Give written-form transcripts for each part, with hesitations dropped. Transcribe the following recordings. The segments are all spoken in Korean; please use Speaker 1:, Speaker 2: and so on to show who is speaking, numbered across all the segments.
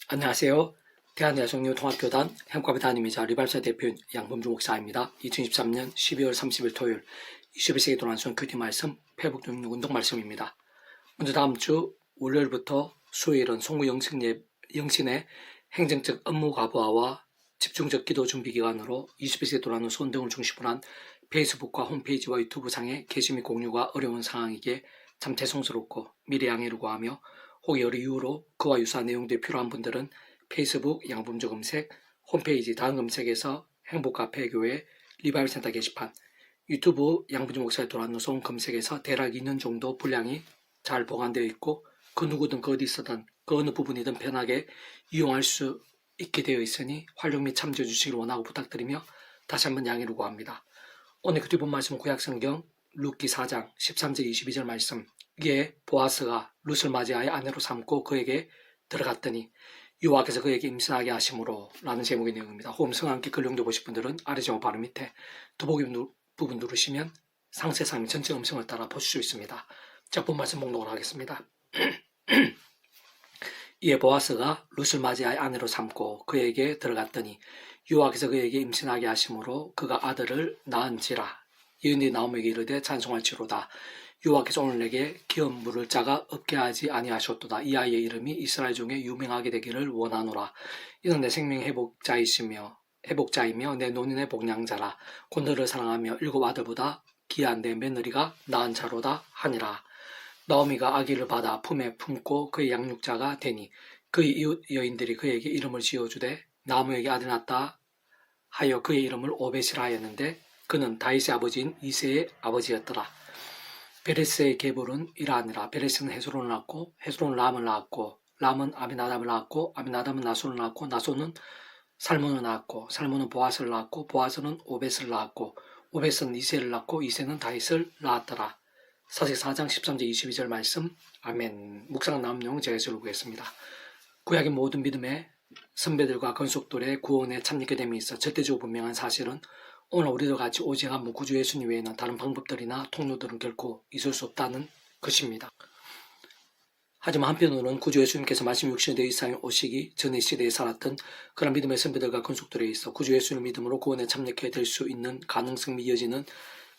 Speaker 1: 안녕하세요. 대한여성유통합교단 행과부 담임이자 리발사 대표인 양범주 목사입니다. 2023년 12월 30일 토요일 21세기 도란son 큐티 말씀 회복 능력 운동 말씀입니다. 먼저 다음 주 월요일부터 수요일은 송구 영신의 행정적 업무 가부화와 집중적 기도 준비 기간으로 21세기 도란son 운동을 중심으로 한 페이스북과 홈페이지와 유튜브 상의 게시 및 공유가 어려운 상황이기에 참 죄송스럽고 미리 양해를 구하며 혹 여러 이유로 그와 유사한 내용들이 필요한 분들은 페이스북 양범주 검색, 홈페이지 다음 검색에서 행복카페교회 리바이벌센터 게시판, 유튜브 양범주 목사의 도란노송 검색에서 대략 2년 정도 분량이 잘 보관되어 있고 그 누구든 그 어디 있어든 그 어느 부분이든 편하게 이용할 수 있게 되어 있으니 활용 및 참조해 주시길 원하고 부탁드리며 다시 한번 양해를 구합니다. 오늘 그 본 말씀은 구약성경 룻기 4장 13절 22절 말씀. 이에 보아스가 룻을 맞이하여 아내로 삼고 그에게 들어갔더니 여호와께서 그에게 임신하게 하심으로 라는 제목의 내용입니다. 호음성과 함께 글 연결 보실 분들은 아래 제목 바로 밑에 더보기 부분 누르시면 상세상 전체 음성을 따라 보실 수 있습니다. 자, 본 말씀 목록을 하겠습니다. 이에 보아스가 룻을 맞이하여 아내로 삼고 그에게 들어갔더니 여호와께서 그에게 임신하게 하심으로 그가 아들을 낳은지라. 여인이 나오미에게 이르되 찬송할지로다. 여호와께서 오늘 내게 기업 물을 자가 없게 하지 아니하셨도다. 이 아이의 이름이 이스라엘 중에 유명하게 되기를 원하노라. 이는 내 생명 회복자이며 내 노년의 복량자라. 곧 너를 사랑하며 7 아들보다 귀한 내 며느리가 낳은 자로다 하니라. 나오미가 아기를 받아 품에 품고 그의 양육자가 되니 그의 이웃 여인들이 그에게 이름을 지어주되 나무에게 아들 낳았다 하여 그의 이름을 오벳이라 하였는데 그는 다윗의 아버지인 이새의 아버지였더라. 베레스의 계보는 이러하니라. 베레스는 헤스론을 낳고 헤스론은 람을 낳았고 람은 아비나답을 낳았고 아비나답은 나손을 낳았고 나손은 살몬을 낳았고 살몬은 보아스를 낳았고 보아스는 오벳을 낳았고 오벳은 이새를 낳고 이새는 다윗을 낳았더라. 사색 4장 13절 22절 말씀. 아멘. 묵상 나온 내용 제가 읽겠습니다. 구약의 모든 믿음의 선배들과 건속들의 구원에 참여하게 됨이 있어 절대적으로 분명한 사실은 오늘 우리도 같이 오직 한 구주 예수님 외에는 다른 방법들이나 통로들은 결코 있을 수 없다는 것입니다. 하지만 한편으로는 구주 예수님께서 말씀 육신이 되어 이 세상에 오시기 전의 시대에 살았던 그런 믿음의 선배들과 건속들에 있어 구주 예수님을 믿음으로 구원에 참여하게 될 수 있는 가능성이 이어지는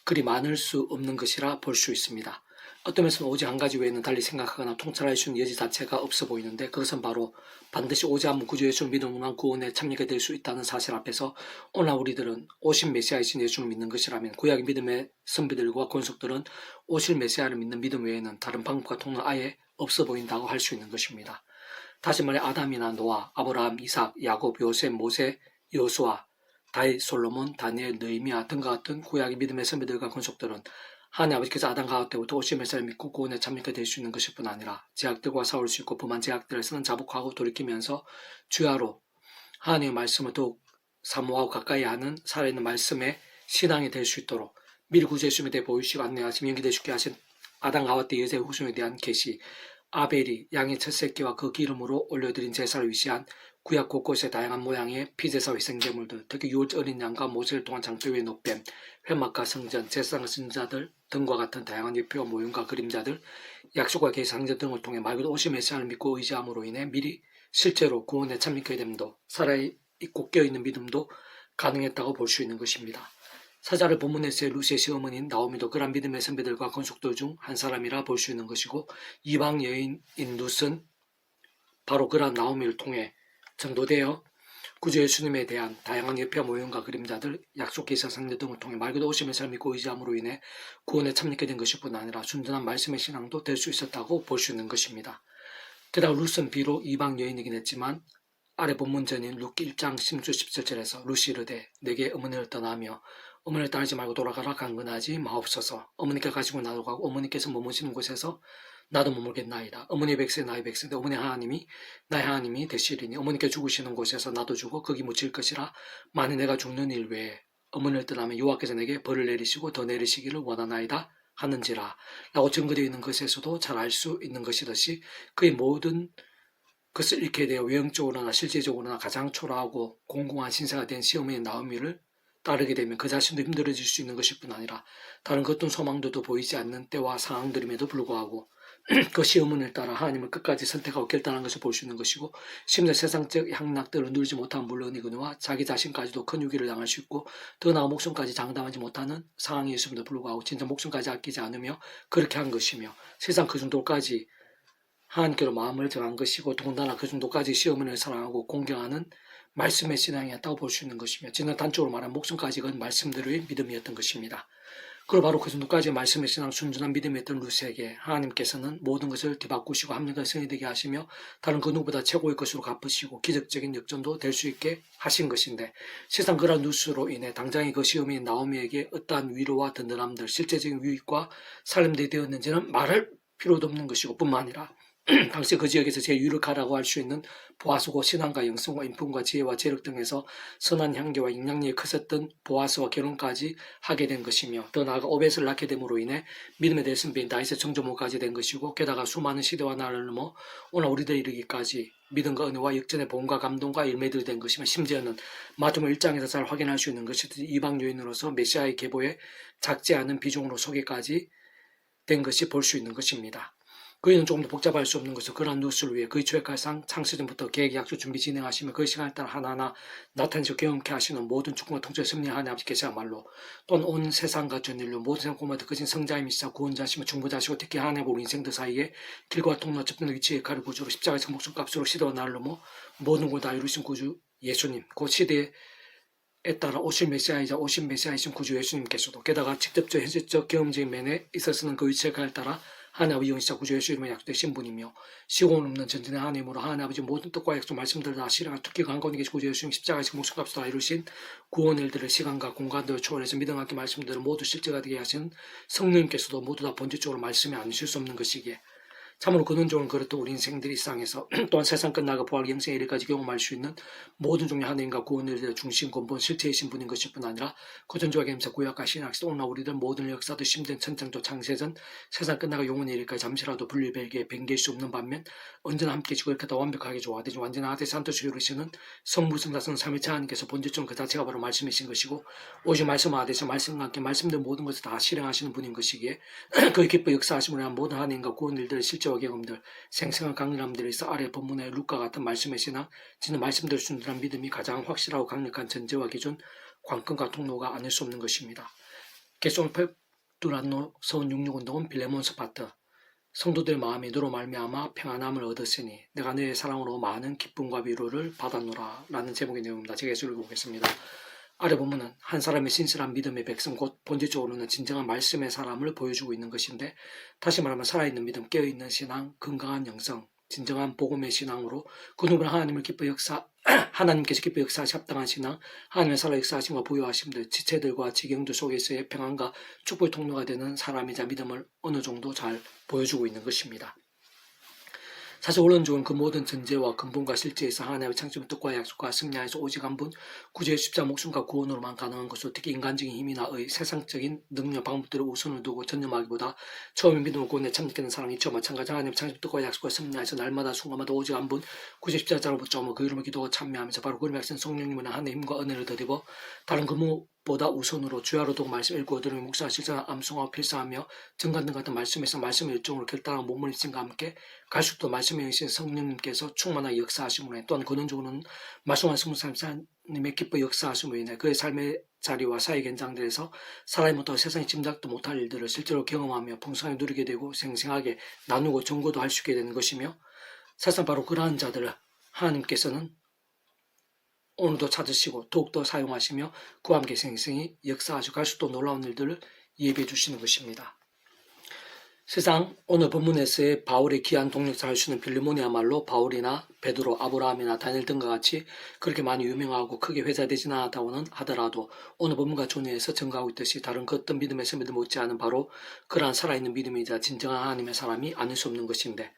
Speaker 1: 그리 많을 수 없는 것이라 볼 수 있습니다. 어떤 면에서는 오직 한 가지 외에는 달리 생각하거나 통찰할 수 있는 여지 자체가 없어 보이는데 그것은 바로 반드시 오직 한 구주 예수를 믿음으로만 구원에 참여하게 될 수 있다는 사실 앞에서 오늘 우리들은 오신 메시아이신 예수를 믿는 것이라면 구약의 믿음의 선비들과 권속들은 오실 메시아를 믿는 믿음 외에는 다른 방법과 통로는 아예 없어 보인다고 할 수 있는 것입니다. 다시 말해 아담이나 노아, 아브라함, 이삭, 야곱, 요셉, 모세, 여호수아, 다윗, 솔로몬, 다니엘, 느헤미야 등과 같은 구약의 믿음의 선비들과 권속들은 하나님 아버지께서 아담 가옥 때부터 오실 메시아를 믿고 구원에 참여하게 될 수 있는 것일 뿐 아니라 제약들과 싸울 수 있고 범한 제약들에서는 자복하고 돌이키면서 주야로 하나님의 말씀을 더욱 사모하고 가까이 하는 살아있는 말씀의 신앙이 될 수 있도록 미리 구주 예수님에 대해 보이시고 안내하시며 연기되어 주게 하신 아담 가옥 때 여자의 후손에 대한 계시, 아벨이 양의 첫 새끼와 그 기름으로 올려드린 제사를 위시한 구약 곳곳의 다양한 모양의 피제사 회생제물들, 특히 유월절 어린 양과 모세를 통한 장소 위의 노뱀, 회막과 성전, 제사장 선지자들 등과 같은 다양한 예표와 모형과 그림자들, 약속과 계상전 등을 통해 말 그대로 오실 메시아를 믿고 의지함으로 인해 미리 실제로 구원에 참여하게 됨도 살아있고 깨어있는 믿음도 가능했다고 볼 수 있는 것입니다. 사자를 본문에서의 루시의 시어머니인 나오미도 그런 믿음의 선배들과 건속들 중 한 사람이라 볼 수 있는 것이고 이방 여인인 룻은 바로 그런 나오미를 통해 전도되어 구주 예수님에 대한 다양한 예표와 모형과 그림자들, 약속 계사 상대 등을 통해 말 그대로 오실 메시아를 믿고 의지함으로 인해 구원에 참여하게 된 것일 뿐 아니라 순전한 말씀의 신앙도 될 수 있었다고 볼 수 있는 것입니다. 게다가 룻은 비록 이방 여인이긴 했지만 아래 본문전인 룻기 1장 16절 17절에서 룻이 이르되 내게 어머니를 떠나며 어머니를 따르지 말고 돌아가라 강건하지 마옵소서. 어머니께 가시고 나도 가고 어머니께서 머무시는 곳에서 나도 머물겠나이다. 어머니의 백세 나의 백세인데 어머니 하나님이 나의 하나님이 되시리니 어머니께 죽으시는 곳에서 나도 죽어 거기 묻힐 것이라. 만일 내가 죽는 일 외에 어머니를 떠나면 여호와께서 내게 벌을 내리시고 더 내리시기를 원하나이다 하는지라 라고 증거되어 있는 것에서도 잘 알 수 있는 것이듯이 그의 모든 것을 잃게 되어 외형적으로나 실제적으로나 가장 초라하고 공공한 신세가 된 시어머니 나오미를 따르게 되면 그 자신도 힘들어질 수 있는 것일 뿐 아니라 다른 어떤 소망도 보이지 않는 때와 상황들임에도 불구하고 그 시어머니를 따라 하나님을 끝까지 선택하고 결단한 것을 볼 수 있는 것이고, 심지어 세상적 향락들을 누리지 못한 물론이거니와 자기 자신까지도 큰 유기를 당할 수 있고, 더 나아 목숨까지 장담하지 못하는 상황이었음에도 불구하고 진짜 목숨까지 아끼지 않으며 그렇게 한 것이며, 세상 그 정도까지 하나님께로 마음을 정한 것이고, 더군다나 그 정도까지 시어머니를 사랑하고 공경하는 말씀의 신앙이었다고 볼 수 있는 것이며, 진짜 단적으로 말하면 목숨까지 건 말씀대로의 믿음이었던 것입니다. 그리고 바로 그 정도까지 말씀의 신앙 순전한 믿음이었던 루스에게 하나님께서는 모든 것을 뒤바꾸시고 합력한 성이 되게 하시며 다른 그 누구보다 최고의 것으로 갚으시고 기적적인 역전도 될 수 있게 하신 것인데, 세상 그런 루스로 인해 당장의 그 시어머니 나오미에게 어떠한 위로와 든든함들, 실제적인 유익과 살림들이 되었는지는 말할 필요도 없는 것이고, 뿐만 아니라 당시 그 지역에서 제일 유력하다고 할 수 있는 보아스고 신앙과 영성과 인품과 지혜와 재력 등에서 선한 향기와 영향력이 크셨던 보아스와 결혼까지 하게 된 것이며, 더 나아가 오벳을 낳게 됨으로 인해 믿음의 대선배인 다윗의 정조모까지 된 것이고, 게다가 수많은 시대와 나라를 넘어 오늘 우리들에 이르기까지 믿음과 은혜와 역전의 복음과 감동과 일매들이 된 것이며, 심지어는 마태복음 1장에서 잘 확인할 수 있는 것이 이방 요인으로서 메시아의 계보에 작지 않은 비중으로 소개까지 된 것이 볼 수 있는 것입니다. 그이는 조금 더 복잡할 수 없는 것은 그러한 누스를 위해 그의 초역할상 창세전부터 계획 약속 준비 진행하시며 그 시간에 따라 하나하나 나타내서 경험케 하시는 모든 축복과 통제 섭리하는 아버지께서야말로 또한 온 세상과 전 인류 모든 세상 고마도 그진 성자이시사 구원자시며 중보자시고 특히 하나님 우리 인생들 사이에 길과 통로와 접근의 위치에 가를 구주로 십자가에서 목숨값으로 시대와 나를 넘어 모든 걸 다 이루신 구주 예수님, 그 시대에 따라 오실 메시아이자 오신 메시아이신 구주 예수님께서도 게다가 직접적 현실적 경험적인 면에 있어서는 그 위치에 가에 따라 하나님 아버지 영시자 구주 예수 이름으로 약속되신 분이며, 시공 없는 전진의 하나님으로 하나님 아버지 모든 뜻과 약속 말씀들을 다 실행한 특히 강건히 계신 구주 예수님 십자가에서 목숨값을 다 이루신 구원 일들을 시간과 공간들을 초월해서 믿음하게 말씀들을 모두 실제가 되게 하신 성령님께서도 모두 다 본질적으로 말씀이 아니실 수 없는 것이기에 참으로 근원적으로 그렇듯 우리 인생들이 일상에서 또한 세상 끝나고 부활 영생의 일까지 경험할 수 있는 모든 종류의 하나님과 구원의 중심 근본 실체이신 분인 것일 뿐 아니라 고전조와 겸사 구약과 신약시 오늘 우리들 모든 역사도 심된 천창조 창세전 세상 끝나고 영원의 일까지 잠시라도 분리별개에 변개할 수 없는 반면 언제나 함께지고 이렇게 다 완벽하게 조화되지 완전한 하대 산토시 이루시는 성부성자성 삼위체 하나님께서 본질적으로 그 자체가 바로 말씀이신 것이고, 오직 말씀 하대서 말씀과 함께 말씀된 모든 것을 다 실행하시는 분인 것이기에 그의 기뻐 역사하심을 위한 모든 하나님과 구원 일들을 실제 경험들, 생생한 강렬함들이 있어 아래 본문의 룻과 같은 말씀의 신앙, 진짜 말씀대로 순전한 믿음이 가장 확실하고 강력한 전제와 기준, 관건과 통로가 아닐 수 없는 것입니다. 개송 페두란노 서운 66운동은 빌레몬 스파트, 성도들의 마음이 너로 말미암아 평안함을 얻었으니 내가 너의 사랑으로 많은 기쁨과 위로를 받았노라 라는 제목의 내용입니다. 제가 예수 읽어보겠습니다. 아래 본문은 한 사람의 신실한 믿음의 백성, 곧 본질적으로는 진정한 말씀의 사람을 보여주고 있는 것인데, 다시 말하면 살아있는 믿음, 깨어있는 신앙, 건강한 영성, 진정한 복음의 신앙으로 그 누구나 하나님께서 기뻐 역사하시 합당한 신앙, 하나님의 살아 역사하심과 부여하심들, 지체들과 지경들 속에서의 평안과 축복의 통로가 되는 사람이자 믿음을 어느 정도 잘 보여주고 있는 것입니다. 사실 원론적으로는 그 모든 전제와 근본과 실제에서 하나님의 창조의 뜻과 약속과 승리하에서 오직 한 분, 구주의 십자 목숨과 구원으로만 가능한 것으로 특히 인간적인 힘이나 세상적인 능력, 방법들을 우선을 두고 전념하기보다 처음에 믿음을 구원에 참여하는 사람이 저 마찬가지 하나님의 창조의 뜻과 약속과 승리하에서 날마다 순간마다 오직 한 분, 구주의 십자자로 붙잡으며 그 이름을 기도하고 참여하면서 바로 그 이름의 백성 성령님은 하나님의 힘과 은혜를 더디고 다른 그 보다 우선으로 주야로 두고 말씀 읽고 들으며 묵상하 실천하 암송하고 필사하며 정간등 같은 말씀에서 말씀의 일종으로 결단하고 몸을 신과 함께 갈수록 말씀에 의신 성령님께서 충만하게 역사하심으로 인해, 또한 근원적으로는 말씀한 스무살님의 기뻐 역사하심으로 인해 그의 삶의 자리와 사회 현장들에서 사람이 못하고 세상이 짐작도 못할 일들을 실제로 경험하며 풍성하게 누리게 되고 생생하게 나누고 전고도 할 수 있게 되는 것이며, 사실 바로 그러한 자들을 하나님께서는 오늘도 찾으시고 더욱더 사용하시며 그와 함께 생생히 역사하시고 갈수록 놀라운 일들을 예비해 주시는 것입니다. 세상 오늘 본문에서의 바울의 귀한 동력자 할 수 있는 빌레몬이야말로 바울이나 베드로, 아브라함이나 다니엘 등과 같이 그렇게 많이 유명하고 크게 회자되지는 않았다고는 하더라도 오늘 본문과 존의해서 증가하고 있듯이 다른 그 어떤 믿음에서 믿음 못지 않은 바로 그러한 살아있는 믿음이자 진정한 하나님의 사람이 아닐 수 없는 것인데,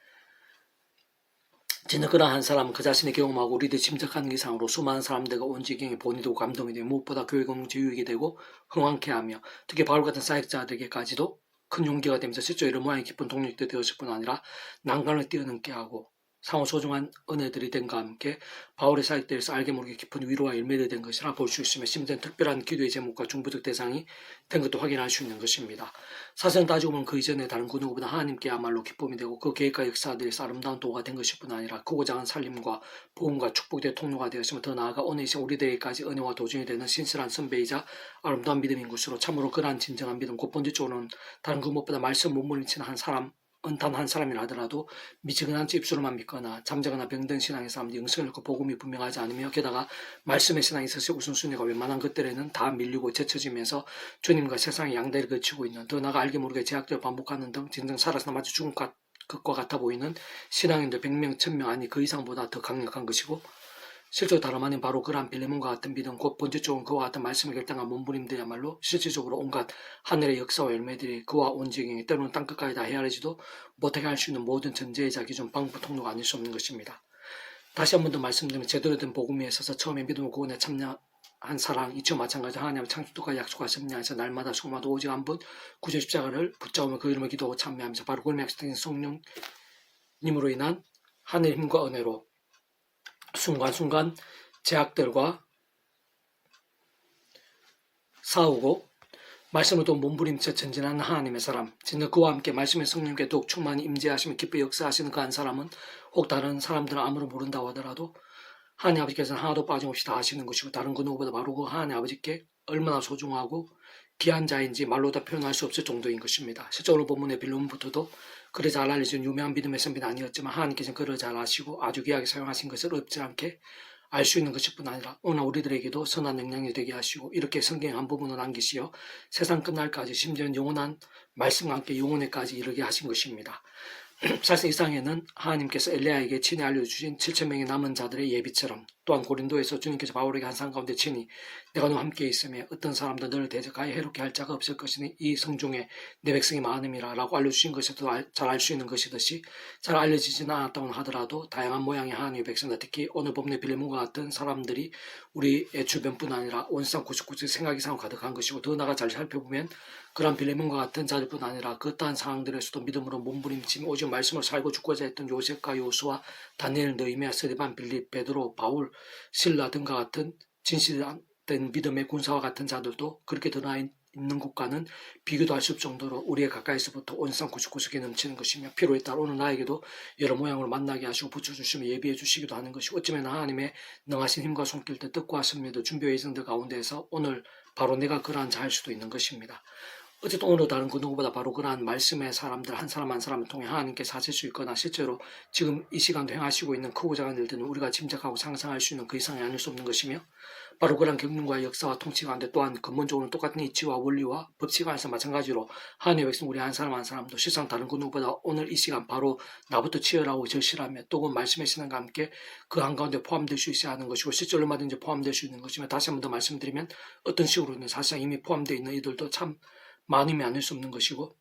Speaker 1: 진짜 그러한 한 사람은 그 자신의 경험하고 우리들이 짐작하는 이상으로 수많은 사람들과 온 지경에 본이 되고 감동이 되고 무엇보다 교회 공동체 유익이 되고 흥왕케 하며 특히 바울 같은 사역자들에게까지도 큰 용기가 되면서 실제 이런 모양의 깊은 동력도 되었을 뿐 아니라 난관을 뛰어넘게 하고 상호 소중한 은혜들이 됨과 함께 바울의 사역대에서 알게 모르게 깊은 위로와 열매를 된 것이라 볼 수 있으며 심지어는 특별한 기도의 제목과 중보적 대상이 된 것도 확인할 수 있는 것입니다. 사실은 따지고 보면 그 이전에 다른 그 누구보다 하나님께야말로 기쁨이 되고 그 계획과 역사들에서 아름다운 도가 된 것일 뿐 아니라 크고 작은 살림과 보험과 축복의 통로가 되었으며 더 나아가 오늘 이 시간 우리들에게까지 은혜와 도전이 되는 신실한 선배이자 아름다운 믿음인 것으로 참으로 그러한 진정한 믿음 곧 번째적으로는 다른 그 무엇보다 말씀 못 물리치는 한 사람 단 한 사람이라 하더라도 미지근한 입술로만 믿거나 잠자거나 병든 신앙의 사람들이 영성을 잃고 복음이 분명하지 않으며 게다가 말씀의 신앙에 있어서 우선순위가 웬만한 것들에는 다 밀리고 제쳐지면서 주님과 세상의 양대를 거치고 있는 더 나아가 알게 모르게 제약들을 반복하는 등 진정 살아서 마치 죽은 것과 같아 보이는 신앙인들 100명, 1000명 아니 그 이상보다 더 강력한 것이고 실제로 다름 아닌 바로 그러한 빌레몬과 같은 믿음 곧 번째적으로 그와 같은 말씀을 결정한 몸부림들이야말로 실질적으로 온갖 하늘의 역사와 열매들이 그와 온 지경에 때로는 땅끝까지 다 헤아리지도 못하게 할 수 있는 모든 전제이자 기존 방법 통로가 아닐 수 없는 것입니다. 다시 한 번 더 말씀드리면 제대로 된 복음에 있어서 처음에 믿음을 구원에 참여한 사랑 이처 마찬가지 하나님의 창조도까지 약속하셨냐에서 날마다 수고마다 오직 한 분 구제 십자가를 붙잡으며 그 이름을 기도하고 참여하면서 바로 그를 약속된 성령님으로 인한 하늘의 힘과 은혜로 순간순간 제약들과 싸우고 말씀을 또 몸부림쳐 전진하는 하나님의 사람, 진짜 그와 함께 말씀의 성령께 더욱 충만히 임재하시며 기쁘게 역사하시는 그 한 사람은 혹 다른 사람들은 아무런 모른다고 하더라도 하나님 아버지께서는 하나도 빠짐없이 다 하시는 것이고 다른 그 누구보다 바로 그 하나님 아버지께 얼마나 소중하고 귀한 자인지 말로 다 표현할 수 없을 정도인 것입니다. 실제로 본문의 빌레몬부터도 그를 잘 알려진 유명한 믿음의 선비는 아니었지만 하나님께서는 그를 잘 아시고 아주 귀하게 사용하신 것을 없지 않게 알 수 있는 것일 뿐 아니라 오늘 우리들에게도 선한 영향이 되게 하시고 이렇게 성경의 한 부분을 남기시어 세상 끝날까지 심지어는 영원한 말씀과 함께 영원에까지 이르게 하신 것입니다. 사실 이 상에는 하나님께서 엘리야에게 친히 알려주신 7,000명의 남은 자들의 예비처럼 또한 고린도에서 주님께서 바울에게 한 상 가운데 친히 내가 너와 함께 있으며 어떤 사람도 너를 대적하여 해롭게 할 자가 없을 것이니 이 성중에 내 백성이 많음이라 라고 알려주신 것에도 잘 알 수 있는 것이듯이 잘 알려지지는 않았다고 하더라도 다양한 모양의 하나님의 백성들 특히 오늘 본문의 빌레몬과 같은 사람들이 우리의 주변뿐 아니라 온 세상 99세 생각 이상으로 가득한 것이고 더 나아가 잘 살펴보면 그런 빌레몬과 같은 자들뿐 아니라 그떠한 상황들에서도 믿음으로 몸부림치며 오직 말씀을 살고 죽고자 했던 요셉과 요수와 다니엘, 느헤미야, 스데반, 빌립, 베드로, 바울, 실라 등과 같은 진실된 믿음의 군사와 같은 자들도 그렇게 드러나 있는 것과는 비교도 할 수 없을 정도로 우리의 가까이서부터 온 세상 99석이 넘치는 것이며 필요에 따라 오늘 나에게도 여러 모양으로 만나게 하시고 붙여주시며 예비해 주시기도 하는 것이고 어쩌면 하나님의 능하신 힘과 손길들 뜻과 섭리도 준비의 예정들 가운데에서 오늘 바로 내가 그러한 자 할 수도 있는 것입니다. 어쨌든 오늘 다른 그 누구보다 바로 그러한 말씀의 사람들 한 사람 한 사람을 통해 하나님께서 하실 수 있거나 실제로 지금 이 시간도 행하시고 있는 크고 작은 일들은 우리가 짐작하고 상상할 수 있는 그 이상이 아닐 수 없는 것이며 바로 그러한 경륜과 역사와 통치 가운데 또한 근본적으로 똑같은 이치와 원리와 법칙 안에서 마찬가지로 하나님의 백성 우리 한 사람 한 사람도 실상 다른 그 누구보다 오늘 이 시간 바로 나부터 치열하고 절실하며 또 그 말씀의 신앙과 함께 그 한가운데 포함될 수 있어야 하는 것이고 실제로 얼마든지 포함될 수 있는 것이며 다시 한 번 더 말씀드리면 어떤 식으로는 사실상 이미 포함되어 있는 이들도 참 많으면 아닐 수 없는 것이고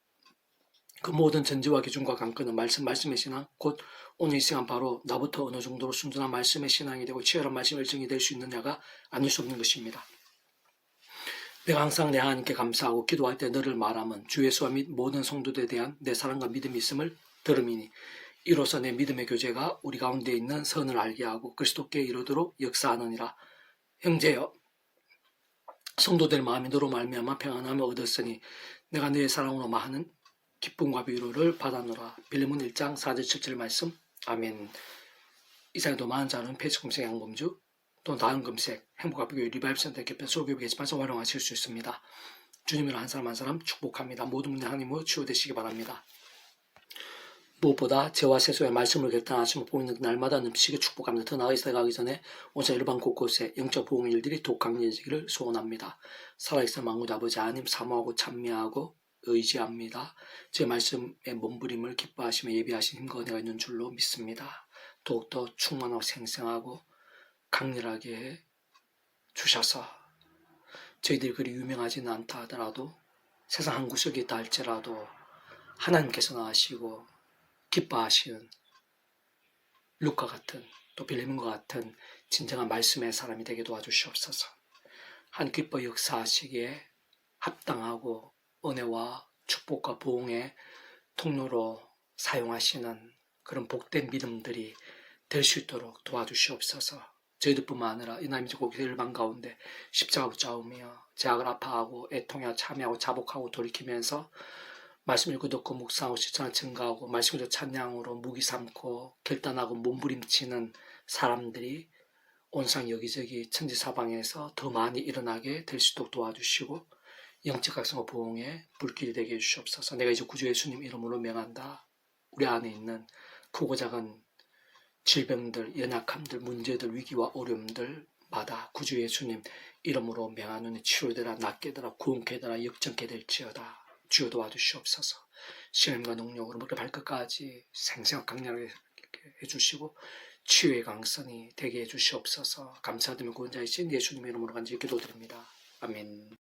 Speaker 1: 그 모든 전제와 기준과 관건은 말씀의 신앙 곧 오늘 이 시간 바로 나부터 어느 정도로 순전한 말씀의 신앙이 되고 치열한 말씀의 일정이 될 수 있느냐가 아닐 수 없는 것입니다. 내가 항상 내 하나님께 감사하고 기도할 때 너를 말함은 주 예수와 및 모든 성도들에 대한 내 사랑과 믿음이 있음을 들음이니 이로써 내 믿음의 교제가 우리 가운데 있는 선을 알게 하고 그리스도께 이르도록 역사하느니라. 형제여 성도들 마음이 너로 말미암아 평안함을 얻었으니 내가 너의 사랑으로 마하는 기쁨과 위로를 받아노라. 빌레몬 1장 4절 7절 말씀. 아멘. 이상에도 많은 자는 페이스금색 양범주 또는 다음금색 행복합교회 리바이브센터 개편 소교육 게시판에서 활용하실 수 있습니다. 주님으로 한 사람 한 사람 축복합니다. 모든 분들 하나님으로 치유되시기 바랍니다. 무엇보다 죄와 세속의 말씀을 결단하시며 보이는 날마다 넘치게 축복합니다. 더 나아가 가기 전에 온세 일반 곳곳에 영적 보험 일들이 독 강해지기를 소원합니다. 살아있을 만군 아버지 하나님 사모하고 찬미하고 의지합니다. 제 말씀의 몸부림을 기뻐하시며 예비하신 힘과 은혜가 있는 줄로 믿습니다. 더욱더 충만하고 생생하고 강렬하게 해 주셔서 저희들이 그리 유명하지는 않다 하더라도 세상 한 구석에 있다 할지라도 하나님께서 나으시고 기뻐하시는 룩과 같은 또 빌레몬과 같은 진정한 말씀의 사람이 되게 도와주시옵소서. 한 기뻐 역사하시기에 합당하고 은혜와 축복과 보응의 통로로 사용하시는 그런 복된 믿음들이 될 수 있도록 도와주시옵소서. 저희들뿐만 아니라 이 나님의 고기 일반 가운데 십자가 붙잡으며 제약을 아파하고 애통하고 참여하고 자복하고 돌이키면서 말씀 읽고 듣고 묵상하고 실천을 증가하고 말씀 읽고 찬양으로 무기 삼고 결단하고 몸부림치는 사람들이 온상 여기저기 천지사방에서 더 많이 일어나게 될 수 있도록 도와주시고 영적 각성과 부흥의 불길이 되게 해주시옵소서. 내가 이제 구주 예수님 이름으로 명한다. 우리 안에 있는 크고 작은 질병들, 연약함들, 문제들, 위기와 어려움들마다 구주 예수님 이름으로 명하노니 치료되라, 낫게 되라, 구원케 되라, 역전케 될지어다. 주여 도와주시옵소서. 신임과 능력으로 머리 발끝까지 생생하고 강렬하게 해주시고 치유의 강선이 되게 해주시옵소서. 감사드리며 구원자이신 예수님 이름으로 간절히 기도드립니다. 아멘.